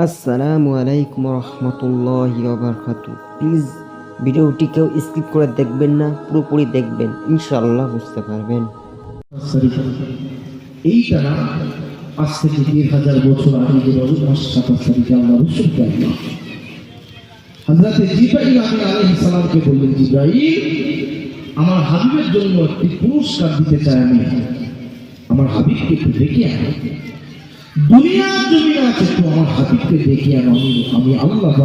আসসালামু আলাইকুম রহমতুল্লাহি ওয়া বারাকাতুহু। প্লিজ ভিডিওটি কেউ স্কিপ করে দেখবেন না, পুরোপুরি দেখবেন, ইনশাআল্লাহ বুঝতে পারবেন। এইটা আজ থেকে 1000 বছর আগে যে মাস 27 তারিখে আল্লাহ রাসূলকে হযরত জিবরাইল আলাইহিস সালামকে বললেন, জিবরাইল, আমার হাবিবের জন্য একটি পুরস্কার দিতে চাই আমি। আমার হাবিবকে একটু ডেকে আনো, দুনিয়ার জমিনে আছে, তো আমার হাবিবকে ডেকে আনো। আমি আল্লাহ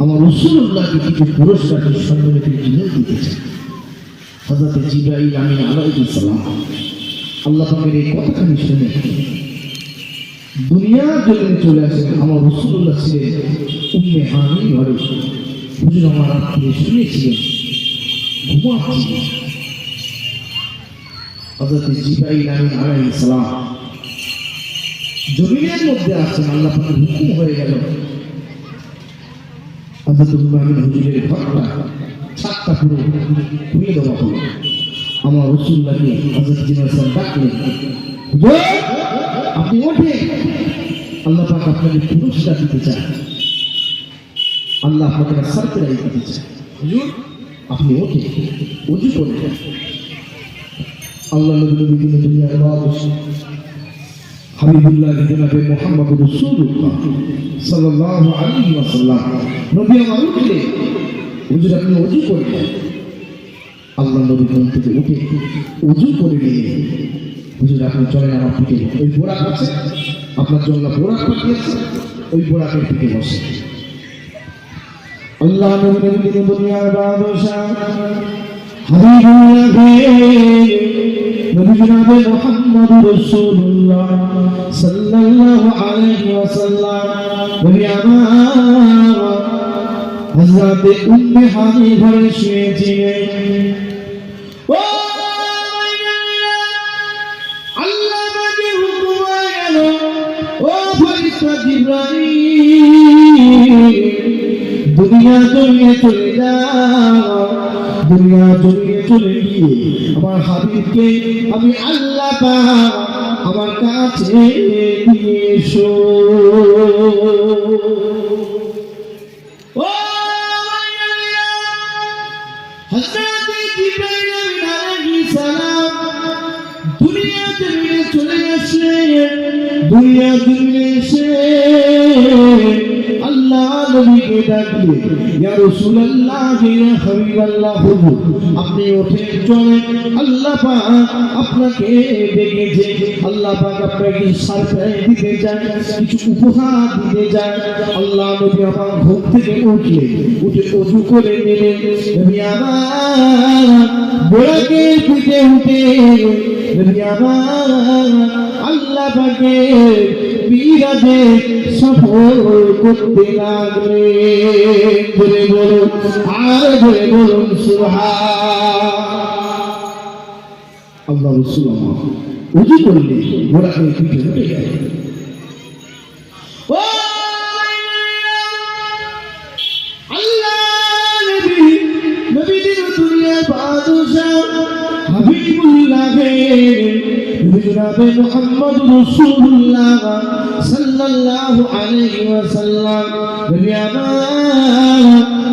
আমার রাসূলুল্লাহকে কিছু পুরস্কার সম্মানিত জিনিস দিতে চাই। হযরত জিবরাইল আলাইহিস সালাম আল্লাহ পাকের এই কথাখানি শুনে দুনিয়ার জমিনে চলে আসেন। আমার রাসূলুল্লাহ ছিলেন উম্মে হানি ঘরে। হুজুর আমার আপনি শুনেছিলেন ঘুমাচ্ছিলেন। হযরত জিবরাইল আলাইহিস সালাম জমিনের মধ্যে আছেন, আল্লাহ পাকের হুকুম হয়ে গেল হযরত উম্মে হুজুরের ঘরটা ছাদটা পুরো খুলে দেওয়া হলো। আমার রাসূলুল্লাহকে হযরত জিবরাইল ডাকলেন, হুজুর আপনি ওঠে, আল্লাহ পাক আপনাকে পুরস্কার দিতে চান, আল্লাহ আপনাকে সারপ্রাইজ দিতে চান। হুজুর আপনি ওঠে, ওযু করে আল্লাহ নবী দুনিয়ার বাদশাহ হাবিবুল্লাহ জনাবে মুহাম্মদ রাসূলুল্লাহ সাল্লাল্লাহু আলাইহি ওয়াসাল্লাম নবী আমার উঠলে, হুজুর আপনি ওযু করলেন। আল্লাহ নবী ঘুম থেকে উঠে ওযু করে নিয়ে, হুজুর আপনি চলেন আমার পিঠে, ওই বোরাক আছে আপনার জন্য বোরাক পাঠিয়েছে, ওই বোরাকের পিঠে বসে। আল্লাহ নবী দুনিয়ার বাদশাহ হাবিবুল্লাহ নবী জনাবে মুহাম্মদ রাসূলুল্লাহ সাল্লাল্লাহু আলাইহি ওয়াসাল্লাম নবী আমার হযরত উম্মে হানি ঘরে শুয়েছিলেন। ও আল্লাহ নবী হুকুম হয়ে গেল, ও ফেরেশতা জিবরাইল দুনিয়া জমিনে চলে যাও, দুনিয়া জমিনে চলে গিয়ে আমার হাবিবকে আমি আল্লাহ পাক আমার কাছে নিয়ে এসো। ও হযরত জিবরাইল আলাইহিস সালাম দুনিয়া জমিনে চলে আসলেন। দুনিয়া জমিনে এসে আল্লাহ নবীকে ডাকলেন, ইয়া রাসূলুল্লাহ, ইয়া হাবিবাল্লাহ, হুজুর আপনি ওঠে চলেন, আল্লাহ পাক আপনাকে ডেকেছে, আল্লাহ পাক আপনাকে সারপ্রাইজ দিতে চান, কিছু উপহার দিতে চান। আল্লাহ নবী আমার ঘুম থেকে উঠলেন, উঠে ওযু করে নিলেন। নবী আমার বোরাকের পিঠে উঠে নবী আমার আল্লাহ পাকের মিরাজে সফর করতে লাগলেন। বলে বলুন, আর বলে বলুন সুবহান। আল্লাহ রাসূল আমার ওযু করলেন, বোরাকের পিঠে উঠে গেলেন। ও আল্লাহ নবী, নবীদের দুনিয়ার বাদশাহ হাবিবুল্লাহ জনাবে মুহাম্মদ রাসূলুল্লাহ সাল্লাল্লাহু আলাইহি ওয়াসাল্লাম নবী আমার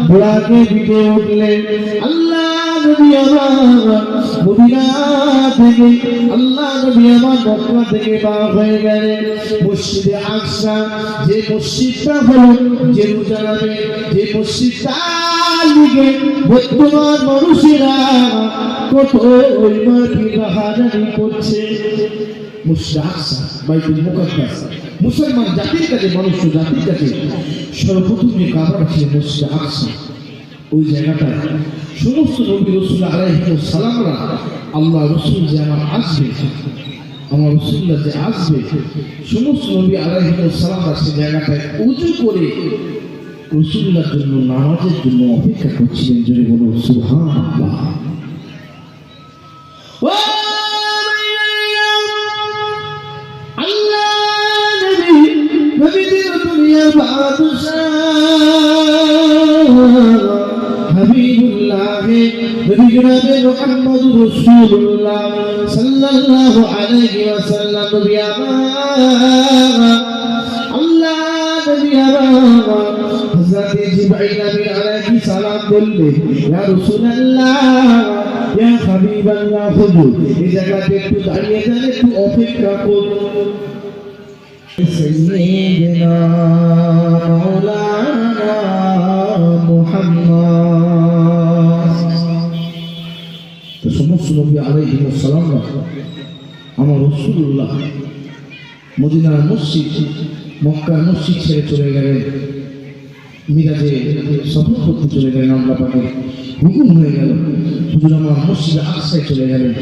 বোরাকে পিঠে উঠলেন। আল্লাহ নবী আমার মদিনা থেকে, আল্লাহ নবী আমার মক্কা থেকে বার হয়ে গেলেন মসজিদে আকসা, যে মসজিদটা হলো জেরুজালেমে, যে মসজিদটা লিগে বর্তমান মানুষেরা কত ওই মাটির হাজারি করছে। মসজিদ আকসা বাইতুল মুকাদ্দাস মুসলমান জাতির কাছে, মানুষ জাতির কাছে সর্বপ্রথম যে কাবাটা ছিল মসজিদ আকসা। ওই জায়গাটায় সমস্ত নবী রাসূল আলাইহিস সালামরা, আল্লাহ রাসূল যে আমার আসবে, আমার রাসূলুল্লাহ যে আসবে, সমস্ত নবী আলাইহিস সালামরা সেই জায়গাটায় ওযু করে রাসূলুল্লাহর জন্য নামাজের জন্য অপেক্ষা করছিলেন। জোরে বলুন সুবহানাল্লাহ। নবীদের দুনিয়ার বাদশাহ হাবিবুল্লাহ নবী জনাবে মুহাম্মদ রাসূলুল্লাহ সাল্লাল্লাহু আলাইহি ওয়াসাল্লাম নবী আমার আল্লাহ নবী আমার হযরত জিবরাইল আমিন আলাইহিস সালাম বললেন ইয়া রাসূলুল্লাহ ইয়া হাবিবাল্লাহ হুজুর এই জায়গাতে একটু দাঁড়িয়ে যান একটু অপেক্ষা করুন সাইয়্যিদিনা মাওলানা মুহাম্মদ তো সমস্ত নবী আলাইহিস সালাম আমার রাসূলুল্লাহ মদিনার মসজিদ মক্কার মসজিদ ছেড়ে চলে গেলেন মিরাজে সফর করতে চলে গেলেন আল্লাহ পাকের হুকুম হয়ে গেল হুজুর আমার মসজিদে আকসায় চলে গেলেন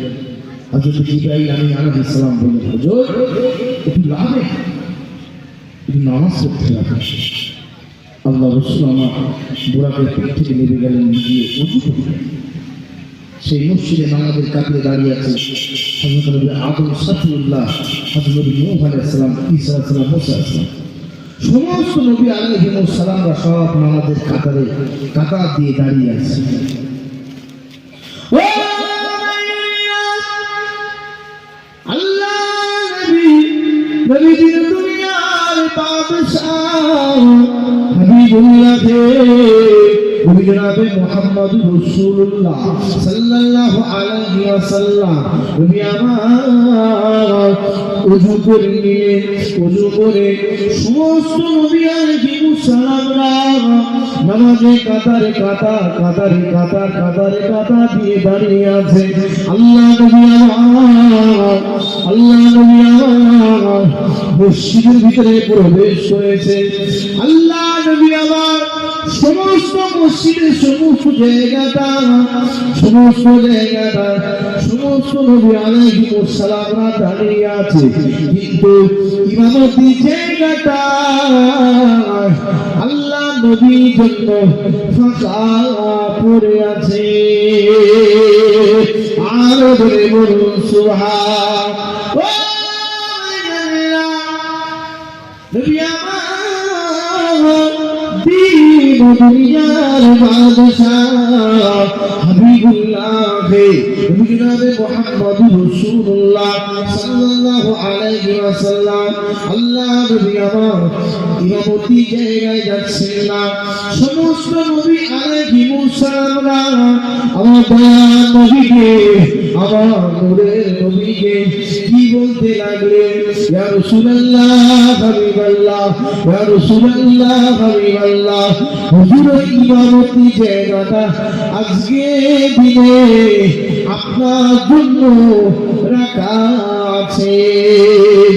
হযরত জিবরাইল আমিন আলাইহিস সালাম বললেন হুজুর একটু লাভে একটু নামাজ পড়তে হবে আল্লাহ রাসূল আমার বুরাকের পিঠ থেকে নেমে গেলেন গিয়ে ওযু করলেন সেই মসজিদে নামাজের কাতারে দাঁড়িয়ে আছে হযরত নবী আদম সাফিউল্লাহ হযরত নবী নূহ আলাইহিস সালাম ঈসা আলাইহিস সালাম মুসা আলাইহিস সালাম সমস্ত নবী আলাইহিস সালামরা সব নামাজের কাতারে কাতার দিয়ে দাঁড়িয়ে আছে আল্লাহ নবী দুনিয়ার বাদশাহ হাবিবুল্লাহ নবী জনাবে মুহাম্মদ রাসূলুল্লাহ সাল্লাল্লাহু আলাইহি ওয়াসাল্লাম নবী আমার ওযু করে নিলেন ওযু করে সমস্ত নবী আলাইহিস সালামরা নামাজে কাতারে কাতার দিয়ে দাঁড়িয়ে আছে আল্লাহ নবী আমার মসজিদের ভিতরে প্রবেশ করেছে আল্লাহ নবী আমার সমস্ত মসজিদের সমস্ত জায়গাটা সমস্ত নবী আলাইহিস সালামরা দাঁড়িয়ে আছে কিন্তু ইমামতি জায়গাটা আল্লাহ নবীর জন্য ফাঁকা পড়ে আছে আর বলে বলুন সুবহানাল্লাহ নবী আমার দুনিয়ার বাদশাহ হাবিবুল্লাহ নবী জনাবে মুহাম্মদ রাসূলুল্লাহ সাল্লাল্লাহু আলাইহি ওয়াসাল্লাম আল্লাহ নবী আমার ইমামতি জায়গায় যাচ্ছেন না সমস্ত নবী আলাইহিস সালামরা আমার দয়ার নবীকে আমার নূরের নবীকে কি বলতে লাগলেন ইয়া রাসূলুল্লাহ হাবিবাল্লাহ ইয়া রাসূলুল্লাহ হাবিবাল্লাহ হুজুর ইমামতি জায়গাটা আজকে দিনে আপনার জন্য রাখা আছে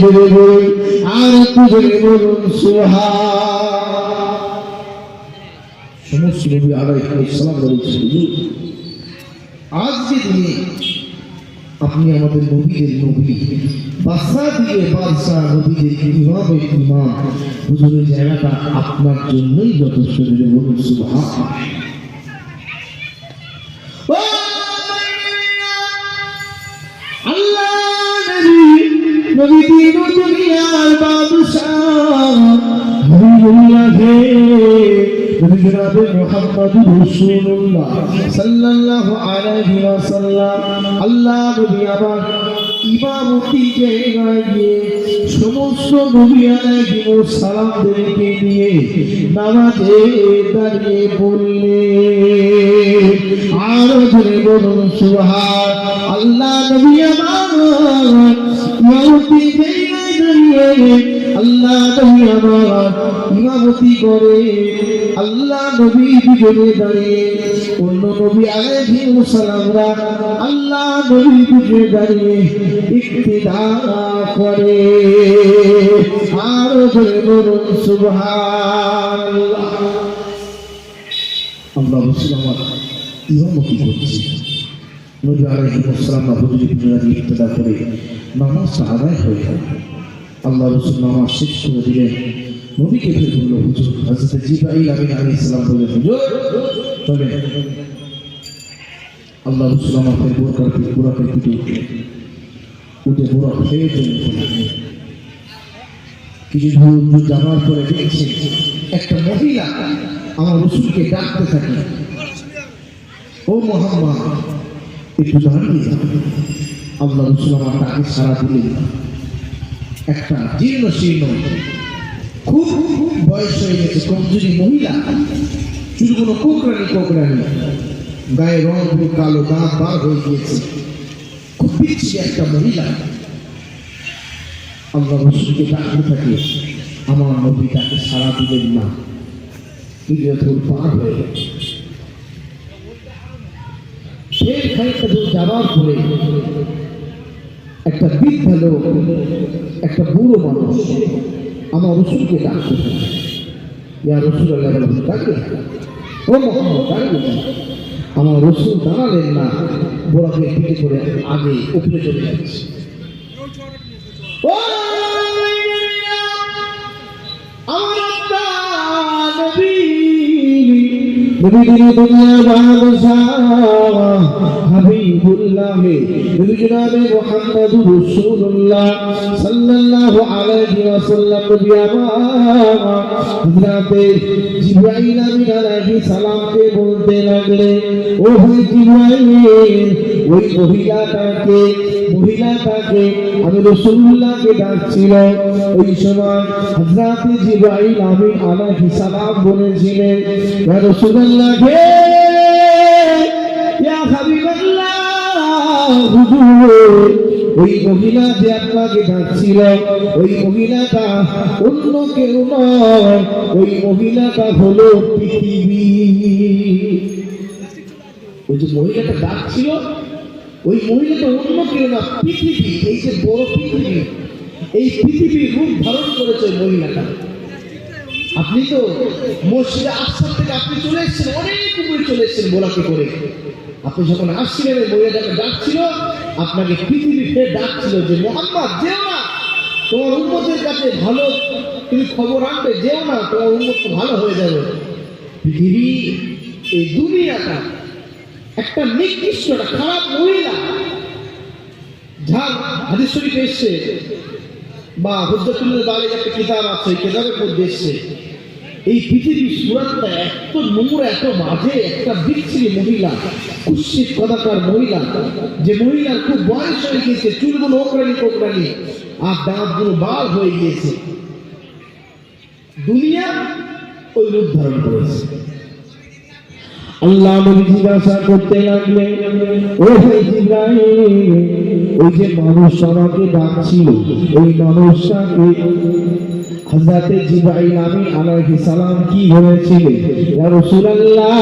বলে বলুন আর একটু বলে বলুন সুবহান সমস্ত নবী আলাইহিস সালাম বলেছেন হুজুর আজকে দিনে আপনি আমাদের নবীদের নবী বাদশা দিয়ে বাদশা নবীদের ইমাম হুজুরের জায়গাটা আপনার জন্যই যথেষ্ট বলে বলুন সুবহানাল্লাহ নবী দিন দুনিয়ার বাদশাহ হাবিবুল্লাহ নবী জনাবে মুহাম্মদ রাসূলুল্লাহ সাল্লাল্লাহু আলাইহি ওয়াসাল্লাম আল্লাহ নবী আমার ইমামতি জায়গায় গিয়ে সমস্ত নবী আলাইহিস সালামদেরকে নিয়ে নামাজে দাঁড়িয়ে বললেন আর জোরে বলুন সুবহান আল্লাহ নবী আমার ইমামতি জায়গায় দাঁড়িয়ে আল্লাহ নবী আমার ইমামতি করে আল্লাহ নবী দুজনে দাঁড়িয়ে অন্য নবী আলাইহিস সালামরা আল্লাহ নবী দুজনে দাঁড়িয়ে ইক্তিদা করে আর জোরে বলুন সুবহানাল্লাহ আল্লাহ রাসূল আমার ইমামতি করছে নবী আলাইহিস সালাম হুজুরের পিছনে ইক্তিদা করে নামাজ আদায় হয়ে গেল আল্লাহ রাসূল নামাজ শেষ করে দিলেন নবীকে ফিরে বলল হুজুর হযরত জিবরাইল আমিন আলাইহিস সালাম বললেন হুজুর চলেন আল্লাহ রাসূল আমার বুরাকের পিঠে উঠে বুরাক খেয়ে চলে কিছু দূর যাওয়ার পরে দেখছেন একটা মহিলা আমার রাসূলকে ডাকতে থাকে ও মুহাম্মদ একটু দাঁড়িয়ে আল্লাহ রাসূল আমার ডাকে সাড়া দিলেন একটা জীর্ণ শীর্ণ খুব বয়স হয়ে গেছে, কমজোরি মহিলা, চুলগুলো কোকড়ানি, গায়ে রং পুরো কালো, দাঁত বার হয়ে গিয়েছে, খুব পিছিয়ে একটা মহিলা। আল্লাহ রসুলকে ডাকতে থাকে, আমার নবী তাকে সাড়া দিলেন না, হিজরতুল পার হয়ে গেছে। ফের খানিকটা দূর যাবার পরে একটা বৃদ্ধ লোক, একটা বুড়ো মানুষ আমার রসুলকে ডাকতে থাকে, ইয়া রাসূলুল্লাহ ডাকে, ও মুহাম্মদ ডাকে। আমার রসুল দাঁড়ালেন না, বোরাকে পিঠে করে আগে উপরে চলে যাচ্ছে। সালামকে বলতে লাগলে, ও ভাই জিবরাইল, ওই মহিলাটাকে আমি রাসূলুল্লাহকে ডাকছিল। ওই সময় হযরত জিবরাইল আমিন আলাইহিস সালাম বলেছিলেন, ইয়া রাসূলুল্লাহ হে, ইয়া হাবিবাল্লাহ, হুজুর, ওই মহিলা যে আপনাকে ডাকছিল, ওই মহিলাটা অন্য কেউ নয়, ওই মহিলাটা হলো পৃথিবী। ওই যে মহিলাটা ডাকছিল, ওই মহিলাটা অন্য কেউ না, পৃথিবী। এই যে বড় পৃথিবী, এই পৃথিবীর রূপ ধারণ করেছে মহিলাটা। আপনি তো মসজিদে আকসার থেকে আপনি চলে এসেছেন, অনেক উপরে চলে এসেছেন বোরাকে করে। আপনি যখন আসছিলেন, ওই মহিলাটাকে ডাকছিল, আপনাকে পৃথিবী ফের ডাকছিল যে মুহাম্মদ যেও না, তোমার উম্মতের কাছে ভালো তুমি খবর আনবে, যেও না, তোমার উম্মত তো ভালো হয়ে যাবে। পৃথিবী, এই দুনিয়াটা একটা নিকৃষ্ট, একটা খারাপ মহিলা, যার হাদিস শরীফে এসছে বা হুজ্জাতুল বালিগ একটা কিতাব আছে, এই কিতাবের মধ্যে এসছে, এই পৃথিবীর সুরাতটা এত নোংরা, এত বাজে, একটা বিচ্ছিরি মহিলা, কুৎসিত কদাকার মহিলা, যে মহিলার খুব বয়স হয়ে গিয়েছে, চুলগুলো কোকড়ানি আর দাঁতগুলো বার হয়ে গিয়েছে। দুনিয়া ওই রূপ ধারণ করেছে। আল্লাহ নবী জিজ্ঞাসা করতে লাগলেন, ও ভাই জিবরাইল, ওই যে মানুষ আমাকে ডাকছিল, ওই মানুষটাকে হযরত জিবরাইল আমিন আলাইহিস সালাম কি বলেছিলেন? ইয়া রাসূলুল্লাহ,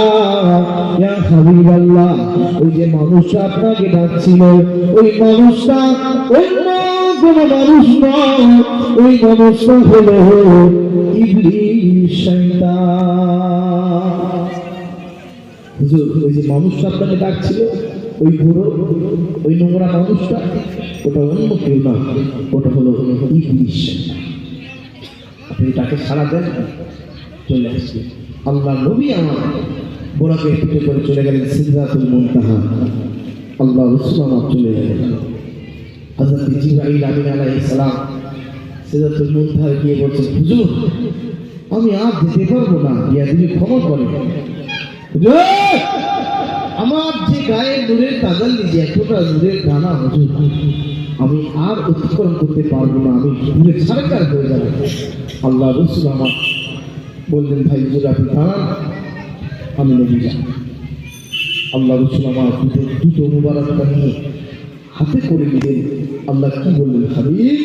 ইয়া হাবিবাল্লাহ, ওই যে মানুষটা আপনাকে ডাকছিল, ওই মানুষটা অন্য কোন মানুষ নয়, ওই মানুষটা হলো ইবলিস, শয়তান। হুজুর, ওই যে মানুষটা আপনাকে ডাকছিল, ওই বুড়ো, ওই নোংরা মানুষটা, ওটা অন্য কেউ না, ওটা হলো ইবলিস। আপনি তাকে সাড়া দেন, চলে আসছে। আল্লাহ নবী আমার বোরাকে পিঠে করে চলে গেলেন সিদরাতুল মুনতাহা। আল্লাহ রাসূল আমার চলে গেলেন। হযরত জিবরাইল আমিন আলাইহিস সালাম সিদরাতুল মুনতাহায় গিয়ে বলছেন, হুজুর, আমি আর যেতে পারবো না, ইয়া তুমি ক্ষমা করেন। আমার যে গায়ে নূরের তাজাল্লি, যে এতটা নূরের দানা, হুজুর, আমি আর অতিক্রম করতে পারবো না, আমি নূরের সারকার হয়ে যাবো। আল্লাহ রাসূল আমার বললেন, ভাই হুজুর, আপনি দাঁড়ান, আমি নবী যাব। আল্লাহ রাসূল আমার দুটো মুবারকটা নিয়ে হাতে করে নিলেন। আল্লাহ কি বললেন, হাবিব,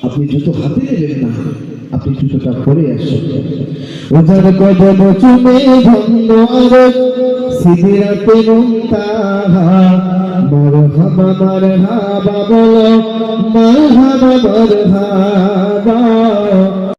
আপনি জুতো হাতে নেবেন না, আপনি জুতোটা পরে আসেন। ওজার কদম চুমে ধন্য আরব সিদরাতে মুনতাহা, মারহাবা মারহাবা বলো, মারহাবা মারহাবা।